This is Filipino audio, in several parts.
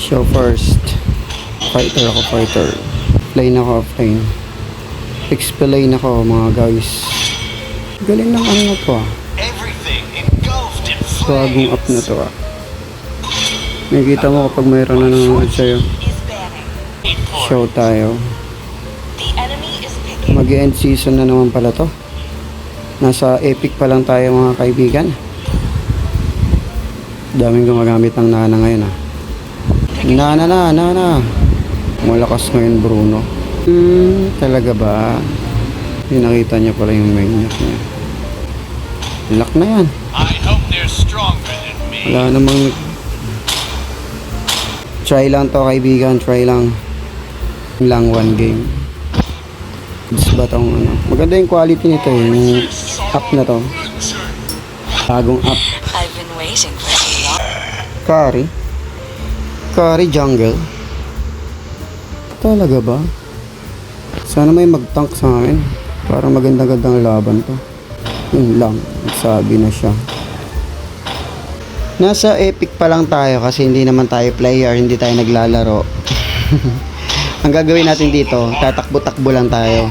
Show first. Fighter ako, fighter. Lane ako, offlane. Explain ako mga guys. Galing ng ano na to ah. Bagong up na to ah. Nakikita mo kapag mayroon na nanonood sa'yo. Show tayo. Mag-end season na naman pala to. Nasa epic pa lang tayo mga kaibigan. Daming gumagamit ng nana ngayon ah. Nana. Malakas ngayon Bruno. Talaga ba? Pinakita niya pala yung maniac niya. Lock na yan. Wala namang... Try lang to kaibigan, try lang. Lang one game. Gusto ba tong ano? Maganda yung quality nito eh. Yung app na to. Bagong app. Curry jungle. Talaga ba? Sana may mag-tank sa amin. Para maganda-gandang laban to. Yun lang. Sabi na siya. Nasa epic pa lang tayo kasi hindi naman tayo player, hindi tayo naglalaro. Ang gagawin natin dito, tatakbo-takbo lang tayo.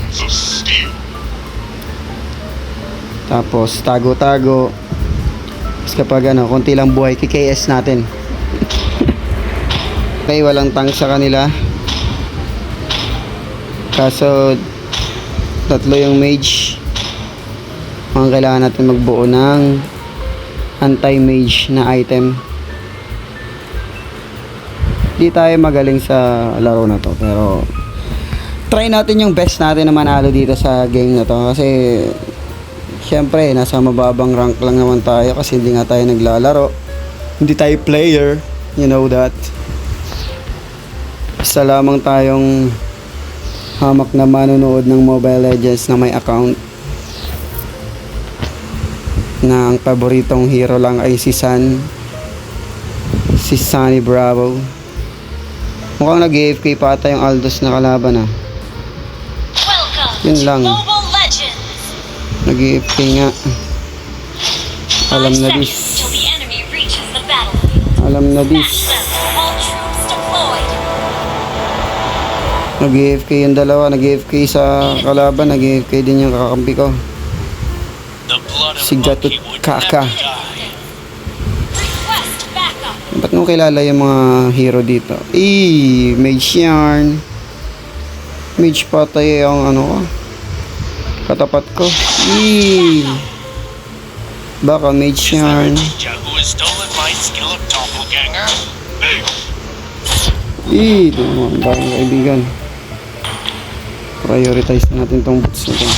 Tapos tago-tago. Tapos kapag ano, konti lang buhay, KKS natin. Okay, walang tank sa kanila. Kaso tatlo yung mage. Ang kailangan natin magbuo ng anti-mage na item. Di tayo magaling sa laro na to, pero try natin yung best natin na manalo dito sa game na to kasi syempre nasa mababang rank lang naman tayo kasi hindi nga tayo naglalaro, hindi tayo player, you know that. Isa lamang tayong hamak na manonood ng Mobile Legends na may account na ang paboritong hero lang ay si Sunny Bravo. Mukhang nag-AFK pa ata yung Aldous na kalaban ah. Yun lang, nag-AFK nga. Alam na this. Nag-AFK yung dalawa, nag-AFK sa kalaban, nag-AFK din yung kakampi ko, si Gatut Kaka. Ba't mo kilala yung mga hero dito? Mage yarn. Mage patay ang ano ko, katapat ko. Baka mage yarn. Ito naman, bagong kaibigan. Prioritize natin tong boots na to.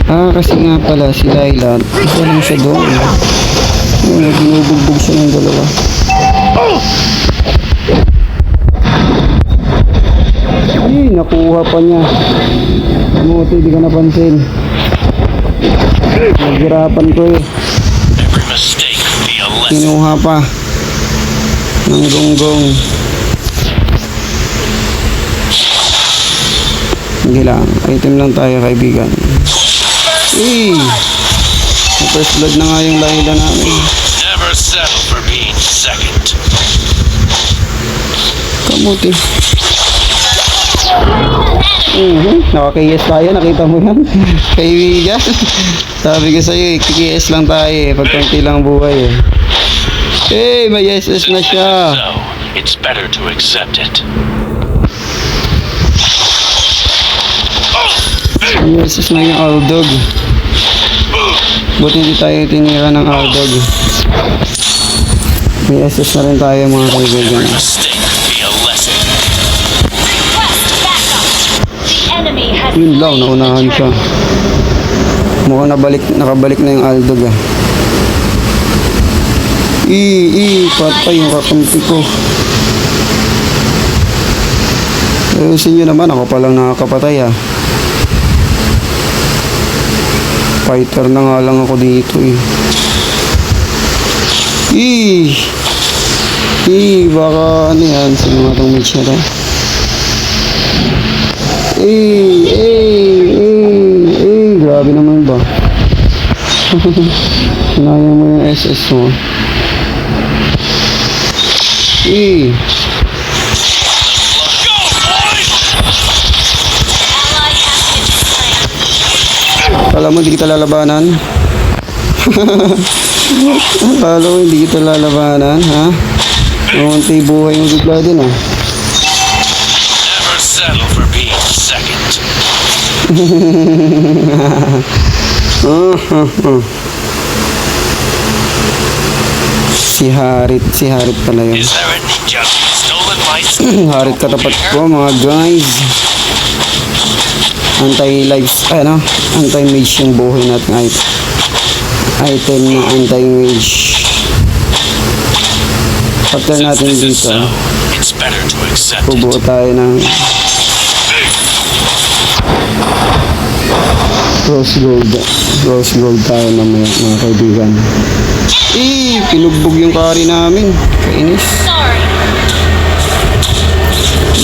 Kasi nga pala si Layla, isa lang siya doon. Ginubugbog siya ng dalawa. Nakuha pa niya. Buti, di ka napansin. Naghirapan ko eh. Kinuha pa ng gonggong. Hindi lang, item lang tayo kaibigan. First blood na nga yung Layla namin. Never settle for being second. Kamuti. Naka-KS tayo, nakita mo yan? Kaibigan, sabi ko sa'yo, KS lang tayo eh, pag konti lang buhay eh. May SS na siya. It's better to accept it. May SS na yung Aldog. Buti hindi tayo tinira ng Aldog. May SS na rin tayo mga kaibigan. Yun lang, naunahan siya. Mukhang nakabalik na yung Aldog ah. Patay yung kakampi ko. Ayusin nyo naman, ako palang nakakapatay ah. Fighter na nga lang ako dito eh. Baka ano yan, sino nga itong match na to? Grabe naman ba? Sinayang mo yung SS mo. Eh. Kala mo hindi kita lalabanan? Kala mo hindi kita lalabanan, ha? Namunti buhay mo bigla din, ah. Never settle for being second. Si Harit pala yun. Is there a ninja who stolen my Harit katapat ko, mga guys. Anti-mage yung buhay natin. Item na anti-mage. After Since natin this is dito, so, it's better to accept bubuo it. tayo ng rose gold tayo na mga kaibigan. Pinugbog yung kari namin. Kainis.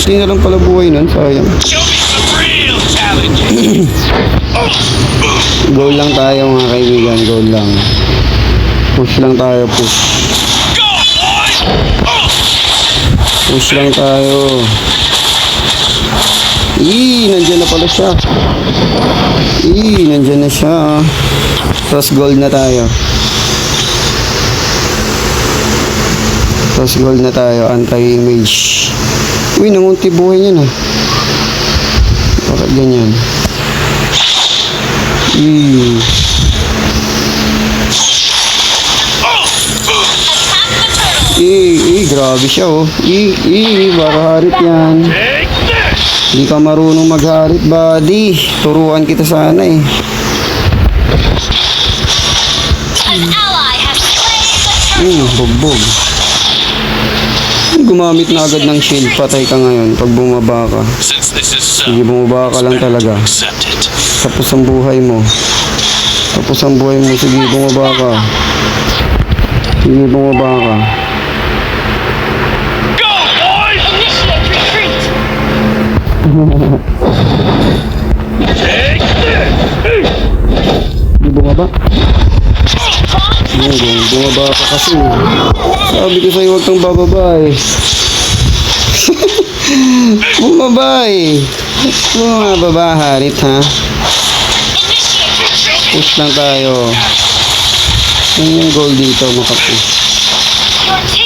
Hindi na lang pala buhay nun, sayang. Show me some real challenges. Goal lang tayo mga kaibigan, goal lang. Push lang tayo, push. Go, boys! Push lang tayo. Nandyan na pala siya. Nandyan na siya. Tapos gold na tayo. Anti-mage. Nangunti buhay niya na. Bakit ganyan? Grabe siya, oh. Baka harit yan. Take this! Hindi ka marunong magharit, buddy. Turuan kita sana, eh. An ally has slain the Bugbog. Gumamit na agad ng shield. Patay ka ngayon pag bumaba ka. Since this is so, Sige, bumaba ka it's lang better talaga. to accept it. Tapos ang buhay mo. Sige, bumaba ka. Go, boys! initiate retreat. Take this! Hindi bumaba. Bumaba ka kasi. Sabi ko sa'yo, huwag kang bababa, eh. Bumaba, eh. Bumaba, harit, ha? Initiate retreat. Push lang tayo. Yan yung goal dito, makapush.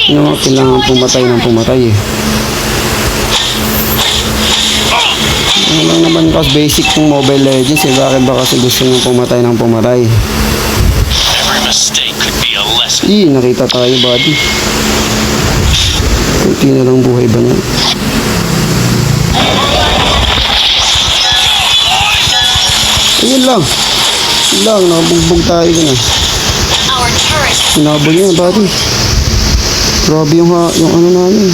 Your team has Kailangan destroyed pumatay eh. Ano lang naman kasi basic ng Mobile Legends, eh. Bakit ba kasi gusto nyo pumatay ng pumatay? Every mistake could be a lesson. Nakita tayo, buddy. Kunti na lang buhay ba niya? Ayun lang. Nabugbog tayo dun, ah. our turret. Hinabol niya, buddy. Grabe yung ano namin.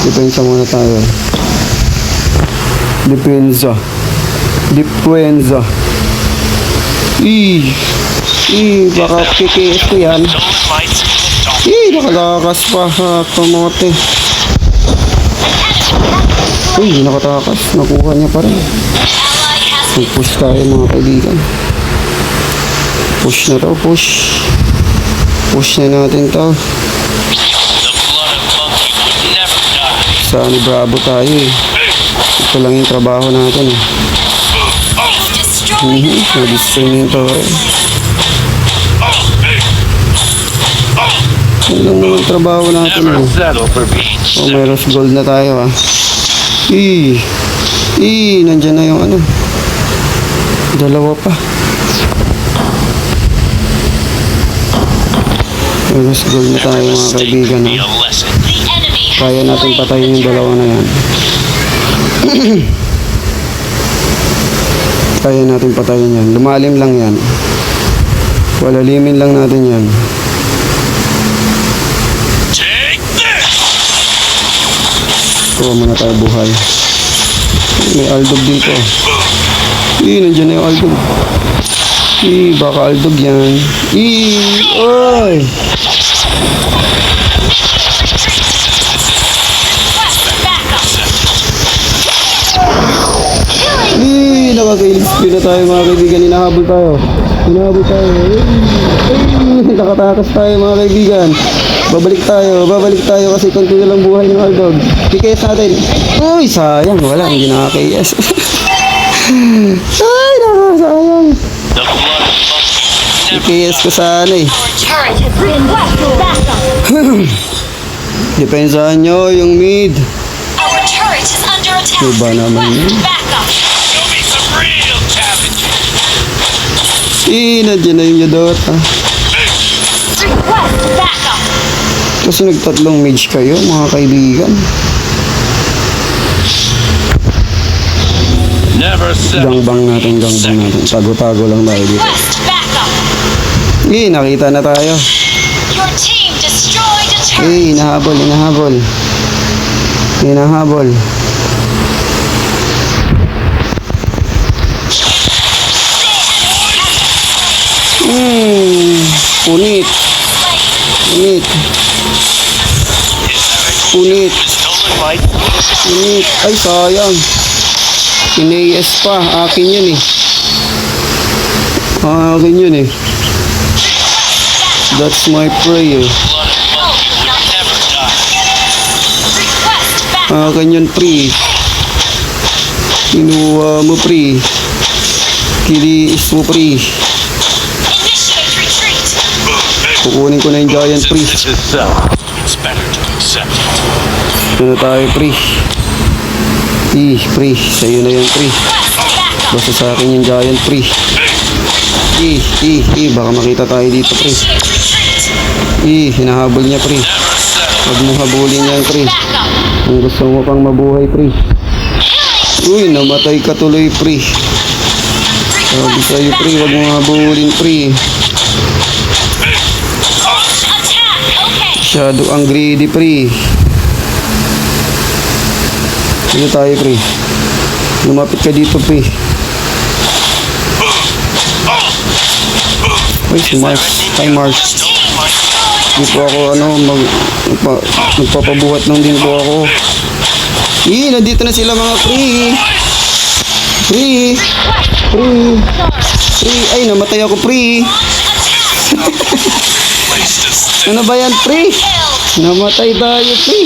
Depensa muna tayo. Depensa. Baka PKS ko yan. Stolen my signal. Nakatakas pa sa kamote. Nakatakas. Nakuha niya pa rin. Ally has Push tayo, mga kaibigan. Push na to, push. Push na natin to. The blood of monkey would never die. Saan Bravo tayo, eh. Ito lang yung trabaho natin, eh. destroyed. Na-destroy na yung tower. Yan lang naman trabaho natin, Never eh. settle for being May rose gold na tayo, ah. Nandyan na yung ano. Dalawa pa. May rose gold na tayo, Every mga mistake kaibigan, could be ah. a lesson. The enemy has Kaya natin slain patayin the yung dalawa turret. na yan. Kaya natin patayin yan. Lumalim lang yan. Walalimin lang natin yan. Take this! Kuha muna tayo buhay. May aldog dito. Nandiyan na yung aldog. Baka aldog yan. Oy! Nakakailis na tayo, mga kaibigan. Hinahabol tayo. Nakatakas tayo mga kaibigan. Babalik tayo kasi konti na lang buhay ng Aldog. PKS natin. Uy, sayang. Wala, hindi nakaka-KS. Ay, nakasayang. The blood of monkey never PKS ko sana eh. Our turret has been backup. Depensahan nyo yung mid. Our turret is under attack. Diba naman yun? Request backup. show me some real challenge. Nandiyan na yung Yadota. Request backup. Kasi nagtatlong mage kayo mga kaibigan. Never settle. Gangbang natin. Tago-tago lang tayo dito. Request backup. Nakita na tayo. Your team destroyed a turret. Hinahabol. Punit. Stolen light. Ay, sayang. Pinayas pa. Akin yun eh. That's my prayer. Blood of monkey would never die. Request backup. Akin yun, pre. Kinuha mo, pre. Kiliis mo, pre. Initiate retreat. Kukunin ko na yung giant, pre. Since this is so, it's better to accept it. Ito na tayo, pre. Pre. Sa'yo na yan, pre. Request backup. Basta sa akin yung giant, pre. Baka makita tayo dito, pre. Initiate retreat. Hinahabol niya, pre. Never settle. Huwag mong habulin yan, pre. Backup. Kung gusto mo pang mabuhay, pre. Uy, namatay ka tuloy, pre. Sabi sa'yo, pre, huwag mong habulin, pre. Launch attack. Okay. Masyado ang greedy, pre. Dito tayo, pre. Lumapit ka dito, pre. Uy, si Mars. Hi, Mars. Stolen light. Hindi po ako, nagpapabuhat lang din po ako. Nandito na sila mga pre. Ay, namatay ako, pre. Place to stay. Ano ba yan, pre? Killed. Namatay tayo, pre.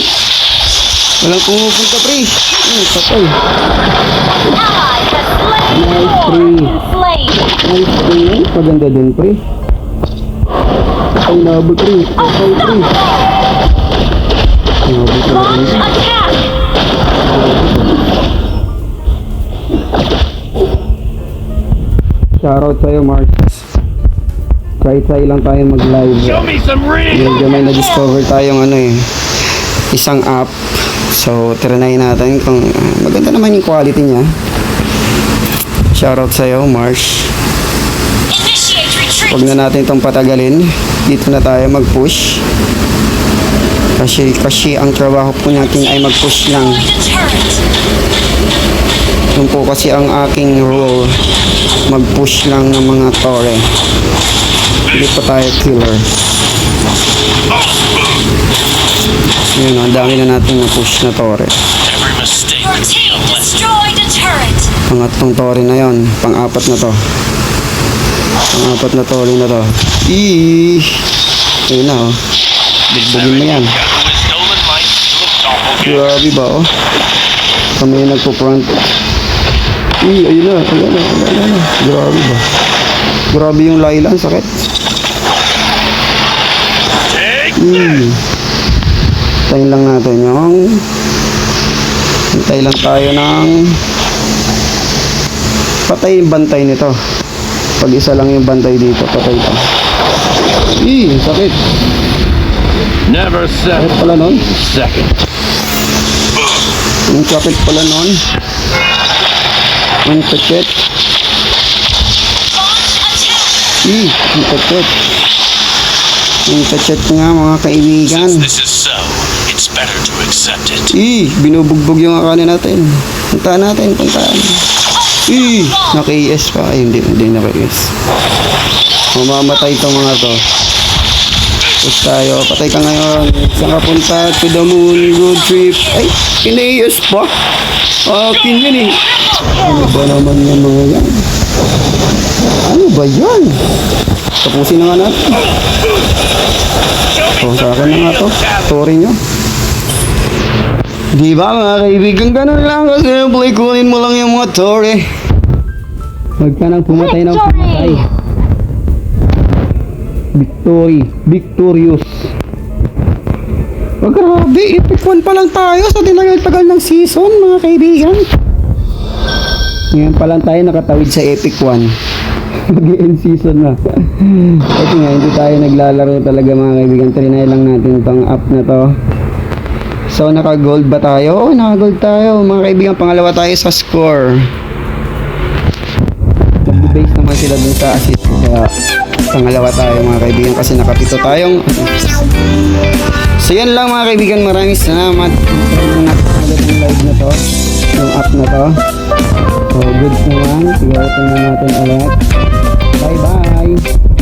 Walang pumupunta, pre. Patay. Ally has slain. Nice, pre. Slain. Nice, pre. Paganda din, pre. Ay, nabot, pre. Patay, pre. Nabot, pre. Launch attack. Shoutout sa'yo, Mark. Try lang tayo mag-live. Show me some real. Medyo may na-discover tayong isang app. So, trinay natin kung maganda naman yung quality niya. Shoutout sa'yo, Marsh. Initiate retreat. Huwag na natin itong patagalin. Dito na tayo mag-push. Kasi ang trabaho po natin ay mag-push lang. Destroyed a turret. Yun po kasi ang aking role. Mag-push lang ng mga tore. Hindi pa tayo killer. Yun, ang dami na natin na-push na tore. Every mistake Your could be team a lesson. destroyed a turret. Pangatlong tore na yon, pang-apat na to. Pang-apat na tore na to. Ayun na, oh. Bugbugin mo yan. Gather with stolen light. Look doppelganger. Grabe ba, oh. Kami yung nagpo-front. Ayun na. Grabe ba. Grabe yung Layla, ang sakit. Take Hintayin lang natin yung... Hintay lang tayo ng... Patay yung bantay nito. Pag isa lang yung bantay dito, patay pa. Sakit. Never settle. Sakit pala nun. Second. Ang sakit pala nun. Ang sakit. Launch attack. Ang sakit. Ang sakit nga mga kaibigan. Since this is so, it's better to accept it. Binubugbog yung akanin natin. Puntaan natin. Naka-ES pa. Ay, hindi naka-ES. Mamamatay itong mga to. Push tayo. Patay ka ngayon. Saan ka punta? To the moon. Road trip. Ay, ina-ES pa. Akin yun eh. Ano ba naman yung mga yan? Ano ba yan? Tapusin na nga natin. Sa akin na nga to. Sorry nyo. Di ba mga kaibigan, ganun lang kasi play, kunin mo lang yung mga tore. Huwag ka nang pumatay ng pumatay. Victorious. Oh, grabe, epic 1 pa lang tayo sa tinagal-tagal ng season mga kaibigan. Ngayon pa lang tayo nakatawid sa epic 1. Mag-end season na. Ito nga, hindi tayo naglalaro talaga mga kaibigan. Trinay lang natin itong app na to. So, naka-gold ba tayo? Oo, naka-gold tayo. Mga kaibigan, pangalawa tayo sa score. Mag-base naman sila dun sa assist. Kaya, pangalawa tayo mga kaibigan kasi nakapito tayong assist. So, yan lang mga kaibigan. Maraming salamat. Magandang live na to. Yung app na to. So, good naman. Siguro tingnan natin ulit. Bye-bye!